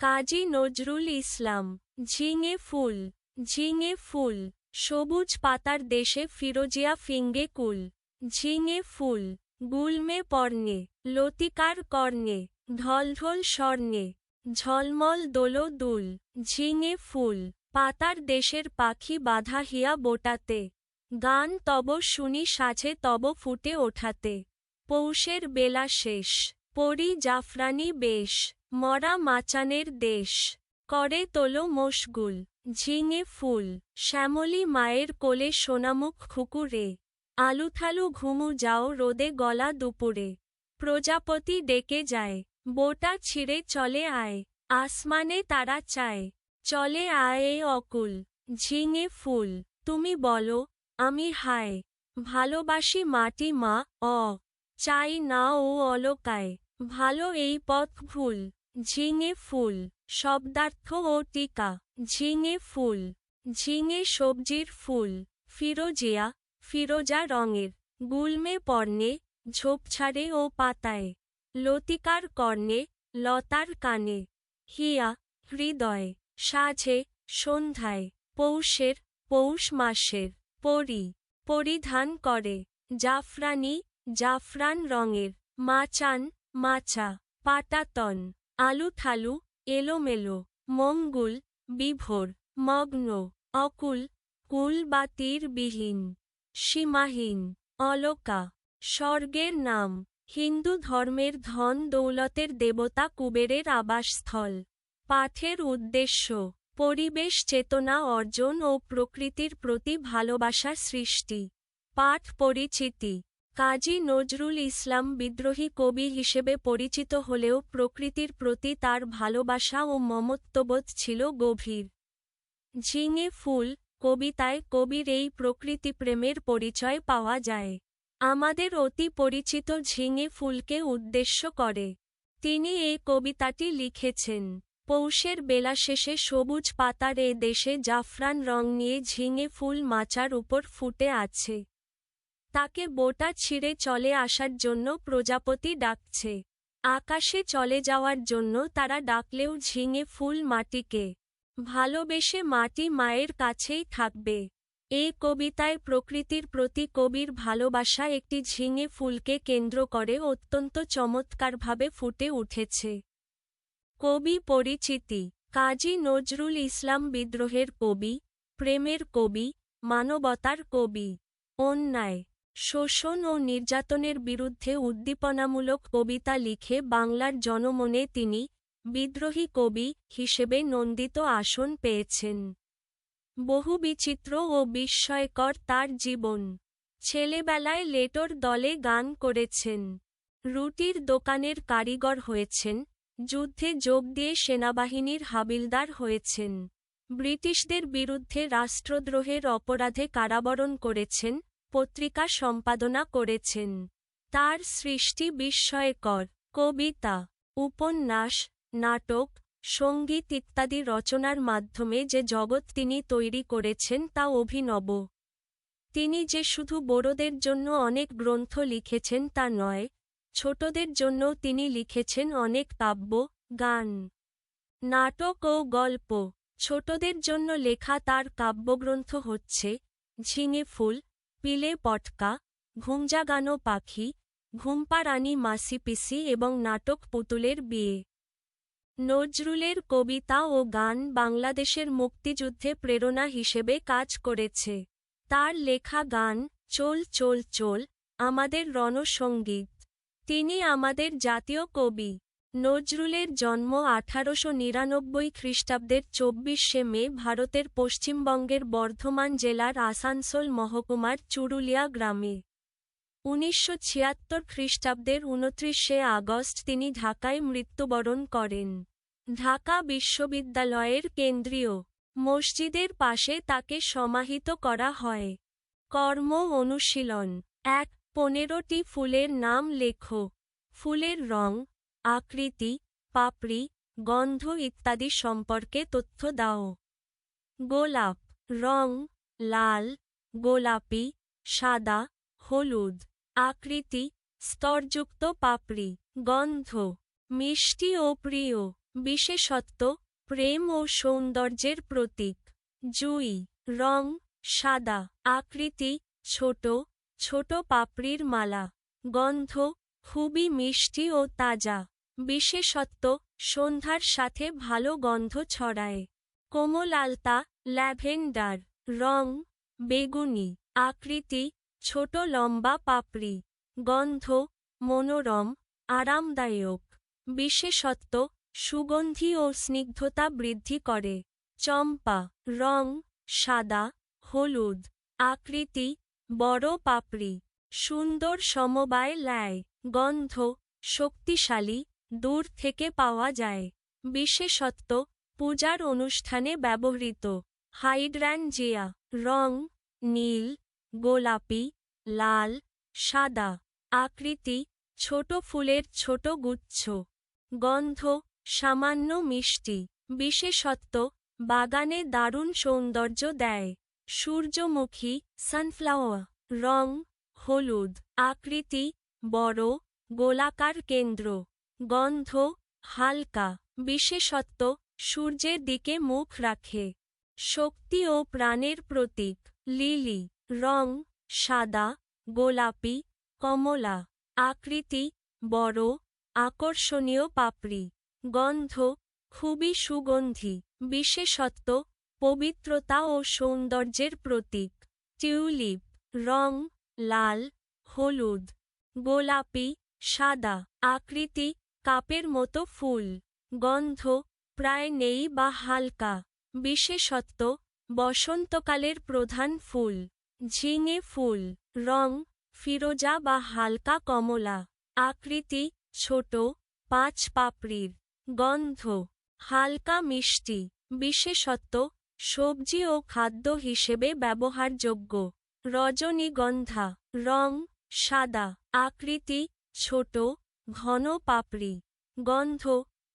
কাজী নজরুল ইসলাম। ঝিঙে ফুল। ঝিঙে ফুল। সবুজ পাতার দেশে ফিরোজিয়া ফিঙ্গে কুল। ঝিঙে ফুল। গুলমে পর্ণে। লতিকার কর্ণে। ঢলঢল স্বর্ণে। ঝলমল দোলো দুল। ঝিঙে ফুল। পাতার দেশের পাখি বাধা হিয়া বোটাতে। গান তব শুনি সাঝে তব ফুটে ওঠাতে। পৌষের বেলা শেষ। পরি জাফরানি বেশ। মরা মাচানের দেশ। করে তোলো মশগুল। ঝিঙে ফুল। শ্যামলী মায়ের কোলে সোনামুখ খুকুরে। আলুথালু ঘুমু যাও রোদে গলা দুপুরে। প্রজাপতি ডেকে যায়। বোটা ছিঁড়ে চলে আয়। আসমানে তারা চায়। চলে আয় এ অকুল। ঝিঙে ফুল। তুমি বলো, আমি হায়। ভালোবাসি মাটি মা, চাই না ও অলকায়। ভালো এই পথ ভুল। ঝিঙে ফুল। শব্দার্থ ও টিকা। ঝিঙে ফুল। ঝিঙে সবজির ফুল। ফিরোজিয়া, ফিরোজা রঙের। গুলমে পর্ণে, ঝোপঝাড়ে ও পাতায়। লতিকার কর্ণে, লতার কানে। হিয়া, হৃদয়। সাঝে, সন্ধ্যায়। পৌষের, পৌষ মাসের। পরি, পরিধান করে। জাফরানি, জাফরান রঙের। মাচান, মাচা। পাটাতন। আলুথালু, এলোমেলো। মঙ্গুল, বিভোর। মগ্ন। অকুল, কুল বা তীরবিহীন। সীমাহীন। অলকা। স্বর্গের নাম। হিন্দু ধর্মের ধন দৌলতের দেবতা কুবেরের আবাসস্থল। পাঠের উদ্দেশ্য, পরিবেশ চেতনা অর্জন ও প্রকৃতির প্রতি ভালোবাসা সৃষ্টি। পাঠ পরিচিতি। কাজী নজরুল ইসলাম বিদ্রোহী কবি হিসেবে পরিচিত হলেও প্রকৃতির প্রতি তার ভালোবাসা ও মমত্ববোধ ছিল গভীর। ঝিঙে ফুল কবিতায় কবির এই প্রকৃতিপ্রেমের পরিচয় পাওয়া যায়। আমাদের অতি পরিচিত ঝিঙে ফুলকে উদ্দেশ্য করে তিনি এই কবিতাটি লিখেছেন। পৌষের বেলা শেষে সবুজ পাতার এ দেশে জাফরান রং নিয়ে ঝিঙে ফুল মাচার উপর ফুটে আছে। তাকে বোটা ছিঁড়ে চলে আসার জন্য প্রজাপতি ডাকছে। আকাশে চলে যাওয়ার জন্য তারা ডাকলেও ঝিঙে ফুল মাটিকে ভালোবেসে মাটি মায়ের কাছেই থাকবে। এই কবিতায় প্রকৃতির প্রতি কবির ভালোবাসা একটি ঝিঙে ফুলকে কেন্দ্র করে অত্যন্ত চমৎকারভাবে ফুটে উঠেছে। কবি পরিচিতি। কাজী নজরুল ইসলাম বিদ্রোহের কবি, প্রেমের কবি, মানবতার কবি। অন্যায়, শোষণ ও নির্যাতনের বিরুদ্ধে উদ্দীপনামূলক কবিতা লিখে বাংলার জনমনে তিনি বিদ্রোহী কবি হিসেবে নন্দিত আসন পেয়েছেন। বহু বিচিত্র ও বিস্ময়কর তার জীবন। ছেলেবেলায় লেটোর দলে গান করেছেন। রুটির দোকানের কারিগর হয়েছেন। যুদ্ধে যোগ দিয়ে সেনাবাহিনীর হাবিলদার হয়েছেন। ব্রিটিশদের বিরুদ্ধে রাষ্ট্রদ্রোহের অপরাধে কারাবরণ করেছেন। পত্রিকা সম্পাদনা করেছেন। তার সৃষ্টি বিস্ময়কর। কবিতা, উপন্যাস, নাটক, সঙ্গীত ইত্যাদি রচনার মাধ্যমে যে জগৎ তিনি তৈরি করেছেন তা অভিনব। তিনি যে শুধু বড়দের জন্য অনেক গ্রন্থ লিখেছেন তা নয়, ছোটদের জন্যও তিনি লিখেছেন অনেক কাব্য, গান, নাটক ও গল্প। ছোটদের জন্য লেখা তার কাব্যগ্রন্থ হচ্ছে ঝিঙে ফুল, পিলে পটকা, ঘুমজাগানো পাখি, ঘুমপা রানী মাসি পিসি এবং নাটক পুতুলের বিয়ে। নজরুলের কবিতা ও গান বাংলাদেশের মুক্তিযুদ্ধে প্রেরণা হিসেবে কাজ করেছে। তার লেখা গান চল চল চল আমাদের রণসঙ্গীত। তিনি আমাদের জাতীয় কবি। নজরুলের জন্ম 1899 খ্রিস্টাব্দের 24শে মে ভারতের পশ্চিমবঙ্গের বর্ধমান জেলার আসানসোল মহকুমার চুরুলিয়া গ্রামে। 1976 খ্রিস্টাব্দের 29শে আগস্ট তিনি ঢাকায় মৃত্যুবরণ করেন। ঢাকা বিশ্ববিদ্যালয়ের কেন্দ্রীয় মসজিদের পাশে তাকে সমাহিত করা হয়। কর্ম অনুশীলন 1. 15টি ফুলের নাম লেখো। ফুলের রং, আকৃতি, পাপড়ি, গন্ধ ইত্যাদি সম্পর্কে তথ্য দাও। গোলাপ। রং লাল, গোলাপি, সাদা, হলুদ। আকৃতি স্তরযুক্ত পাপড়ি। গন্ধ মিষ্টি ও প্রিয়। বিশেষত্ব প্রেম ও সৌন্দর্যের প্রতীক। জুঁই রং সাদা, আকৃতি ছোট ছোট পাপড়ির মালা, গন্ধ খুবই মিষ্টি ও তাজা। বিশেষত্ব সন্ধ্যার সাথে ভালো গন্ধ ছড়ায়। কোমল আলতা ল্যাভেন্ডার, রং বেগুনি, আকৃতি ছোট লম্বা পাপড়ি, গন্ধ মনোরম আরামদায়ক। বিশেষত্ব সুগন্ধি ও স্নিগ্ধতা বৃদ্ধি করে। চম্পা রং সাদা হলুদ, আকৃতি বড় পাপড়ি, সুন্দর সমবায় ল্যায়, গন্ধ শক্তিশালী, দূর থেকে পাওয়া যায়। বিশেষত্ব পূজার অনুষ্ঠানে ব্যবহৃত। হাইড্রাঞ্জিয়া রং নীল গোলাপি লাল সাদা, আকৃতি ছোট ফুলের ছোট গুচ্ছ, গন্ধ সামান্য মিষ্টি। বিশেষত্ব বাগানে দারুণ সৌন্দর্য দেয়। সূর্যমুখী সানফ্লাওয়ার, রং হলুদ, আকৃতি বড় গোলাকার কেন্দ্র, গন্ধ হালকা। বিশেষত্ব সূর্যের দিকে মুখ রাখে। শক্তি ও প্রাণের প্রতীক। লিলি রং সাদা গোলাপি কমলা, আকৃতি বড় আকর্ষণীয় পাপড়ি, গন্ধ খুবই সুগন্ধি। বিশেষত্ব পবিত্রতা ও সৌন্দর্যের প্রতীক। টিউলিপ রং লাল হলুদ গোলাপি সাদা, আকৃতি কাপের মতো ফুল, গন্ধ প্রায় নেই বা হালকা। বিশেষত্ব বসন্তকালের প্রধান ফুল। ঝিঙে ফুল, রং ফিরোজা বা হালকা কমলা, আকৃতি ছোট 5 পাপড়ির, গন্ধ হালকা মিষ্টি। বিশেষত্ব সবজি ও খাদ্য হিসেবে ব্যবহারযোগ্য। রজনীগন্ধা, রং সাদা, আকৃতি ছোট ঘন পাপড়ি, গন্ধ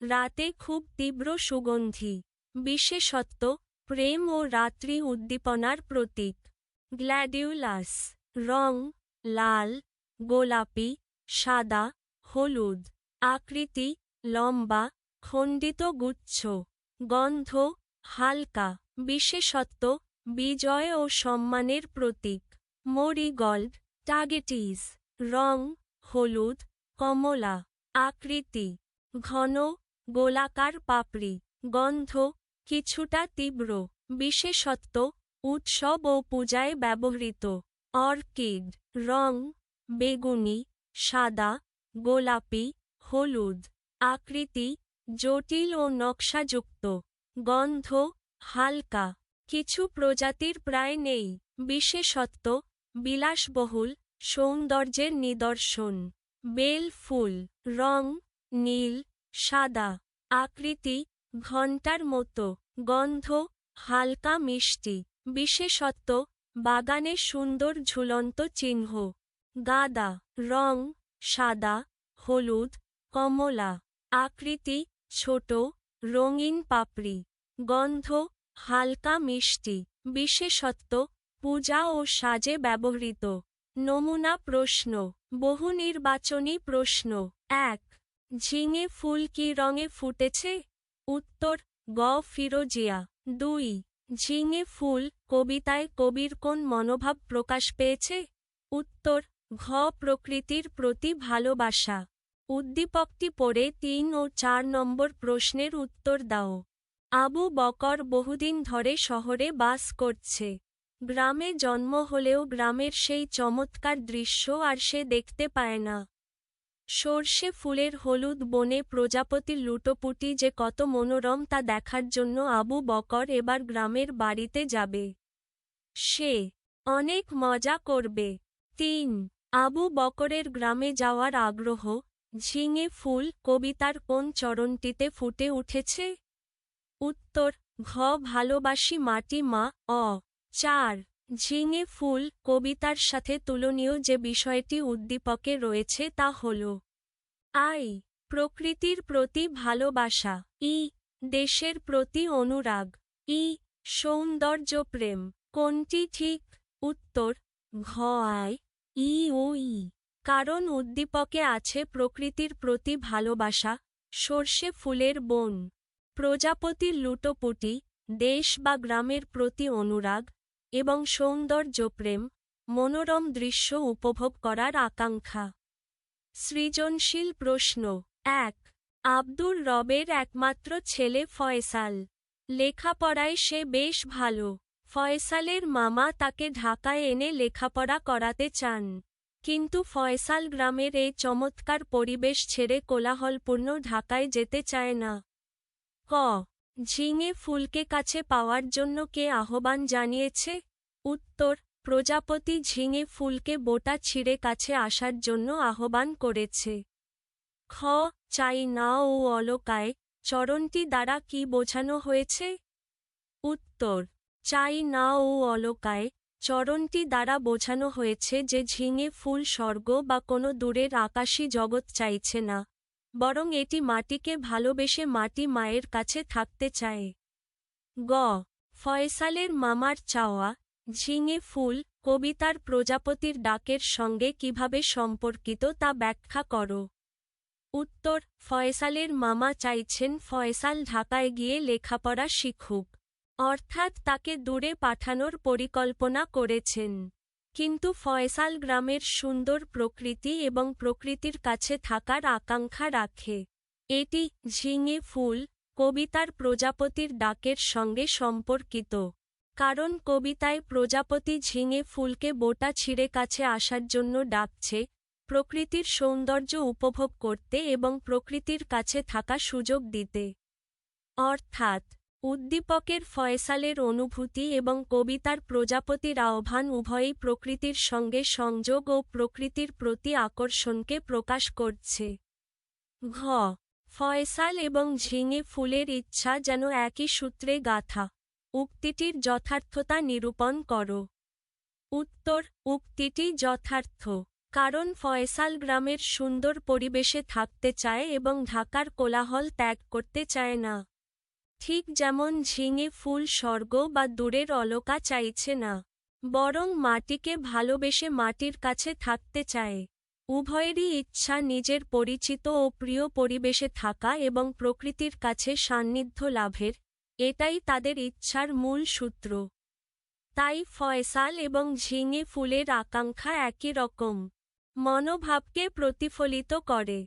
রাতে খুব তীব্র সুগন্ধি। বিশেষত্ব প্রেম ও রাত্রি উদ্দীপনার প্রতীক। গ্ল্যাডিওলাস, রং লাল গোলাপি সাদা হলুদ, আকৃতি লম্বা খণ্ডিত গুচ্ছ, গন্ধ হালকা। বিশেষত্ব বিজয় ও সম্মানের প্রতীক। মরিগল্ড টাগেটিস, রং হলুদ কমলা, আকৃতি ঘন গোলাকার পাপড়ি, গন্ধ কিছুটা তীব্র। বিশেষত্ব উৎসব ও পূজায় ব্যবহৃত। অর্কিড, রং বেগুনি সাদা গোলাপি হলুদ, আকৃতি জটিল ও নকশাযুক্ত, গন্ধ হালকা। কিছু প্রজাতির প্রায় নেই। বিশেষত্ব বিলাসবহুল সৌন্দর্যের নিদর্শন। বেল ফুল, রং নীল সাদা, আকৃতি ঘণ্টার মতো, গন্ধ হালকা মিষ্টি। বিশেষত্ব বাগানে সুন্দর ঝুলন্ত চিহ্ন। গাঁদা, রং সাদা হলুদ কমলা, আকৃতি ছোট রঙিন পাপড়ি, গন্ধ হালকা মিষ্টি। বিশেষত্ব পূজা ও সাজে ব্যবহৃত। নমুনা প্রশ্ন, বহুনির্বাচনী প্রশ্ন। 1. ঝিঙে ফুল কী রঙে ফুটেছে? উত্তর গ ফিরোজিয়া। 2. ঝিঙে ফুল কবিতায় কবির কোন মনোভাব প্রকাশ পেয়েছে? উত্তর ঘ প্রকৃতির প্রতি ভালোবাসা। উদ্দীপকটি পড়ে 3 ও 4 নম্বর প্রশ্নের উত্তর দাও। আবু বকর বহুদিন ধরে শহরে বাস করছে। গ্রামে জন্ম হলেও গ্রামের সেই চমৎকার দৃশ্য আর সে দেখতে পায় না। সর্ষে ফুলের হলুদ বনে প্রজাপতির লুটোপুটি যে কত মনোরম তা দেখার জন্য আবু বকর এবার গ্রামের বাড়িতে যাবে। সে অনেক মজা করবে। 3. আবু বকরের গ্রামে যাওয়ার আগ্রহ। ঝিঙে ফুল কবিতার কোন চরণটিতে ফুটে উঠেছে? উত্তর ঘ ভালোবাসি মাটি মা। অ 4. ঝিঙে ফুল কবিতার সাথে তুলনীয় যে বিষয়টি উদ্দীপকে রয়েছে তা হল আই. প্রকৃতির প্রতি ভালোবাসা, ই. দেশের প্রতি অনুরাগ, ই. সৌন্দর্যপ্রেম। কোনটি ঠিক? উত্তর ঘ আই, ই ও ই। কারণ উদ্দীপকে আছে প্রকৃতির প্রতি ভালোবাসা, সর্ষে ফুলের বন। প্রজাপতির লুটোপুটি, দেশ বা গ্রামের প্রতি অনুরাগ, এবং সৌন্দর্যপ্রেম, মনোরম দৃশ্য উপভোগ করার আকাঙ্ক্ষা। সৃজনশীল প্রশ্ন ১। আব্দুর রবের একমাত্র ছেলে ফয়সাল। লেখাপড়ায় সে বেশ ভালো। ফয়সালের মামা তাকে ঢাকায় এনে লেখাপড়া করাতে চান। কিন্তু ফয়সাল গ্রামের এই চমৎকার পরিবেশ ছেড়ে কোলাহলপূর্ণ ঢাকায় যেতে চায় না। ক। ঝিঙে ফুলকে কাছে পাওয়ার জন্য কে আহ্বান জানিয়েছে? উত্তর, প্রজাপতি ঝিঙে ফুলকে বোটা ছিঁড়ে কাছে আসার জন্য আহ্বান করেছে। খ। চাই না ও অলকায় চরণটি দ্বারা কি বোঝানো হয়েছে? উত্তর, চাই না ও অলকায় চরণটি দ্বারা বোঝানো হয়েছে যে ঝিঙে ফুল স্বর্গ বা কোনো দূরের আকাশী জগৎ চাইছে না, বরং এটি মাটিকে ভালোবেসে মাটি মায়ের কাছে থাকতে চায়। গ। ফয়সালের মামার চাওয়া ঝিঙে ফুল কবিতার প্রজাপতির ডাকের সঙ্গে কিভাবে সম্পর্কিত তা ব্যাখ্যা করো। উত্তর, ফয়সালের মামা চাইছেন ফয়সাল ঢাকায় গিয়ে লেখাপড়া শিখুক, অর্থাৎ তাকে দূরে পাঠানোর পরিকল্পনা করেছেন। কিন্তু ফয়সাল গ্রামের সুন্দর প্রকৃতি এবং প্রকৃতির কাছে থাকার আকাঙ্ক্ষা রাখে। এটি ঝিঙে ফুল কবিতার প্রজাপতির ডাকের সঙ্গে সম্পর্কিত, কারণ কবিতায় প্রজাপতি ঝিঙে ফুলকে বোটা ছিঁড়ে কাছে আসার জন্য ডাকছে, প্রকৃতির সৌন্দর্য উপভোগ করতে এবং প্রকৃতির কাছে থাকা সুযোগ দিতে। অর্থাৎ, উদ্দীপকের ফয়সালের অনুভূতি এবং কবিতার প্রজাপতির আহ্বান উভয়ই প্রকৃতির সঙ্গে সংযোগ ও প্রকৃতির প্রতি আকর্ষণকে প্রকাশ করছে। ঘ। ফয়সাল এবং ঝিঙে ফুলের ইচ্ছা যেন একই সূত্রে গাঁথা। উক্তিটির যথার্থতা নিরূপণ করো। উত্তর, উক্তিটি যথার্থ, কারণ ফয়সাল গ্রামের সুন্দর পরিবেশে থাকতে চায় এবং ঢাকার কোলাহল ত্যাগ করতে চায় না। ঠিক যেমন ঝিঙে ফুল স্বর্গ বা দূরের অলকা চাইছে না, বরং মাটিকে ভালোবেসে মাটির কাছে থাকতে চায়। উভয়েরই ইচ্ছা নিজের পরিচিত ও প্রিয় পরিবেশে থাকা এবং প্রকৃতির কাছে সান্নিধ্য লাভের, এটাই তাদের ইচ্ছার মূল সূত্র। তাই ফয়সাল এবং ঝিঙে ফুলের আকাঙ্ক্ষা একই রকম মনোভাবকে প্রতিফলিত করে।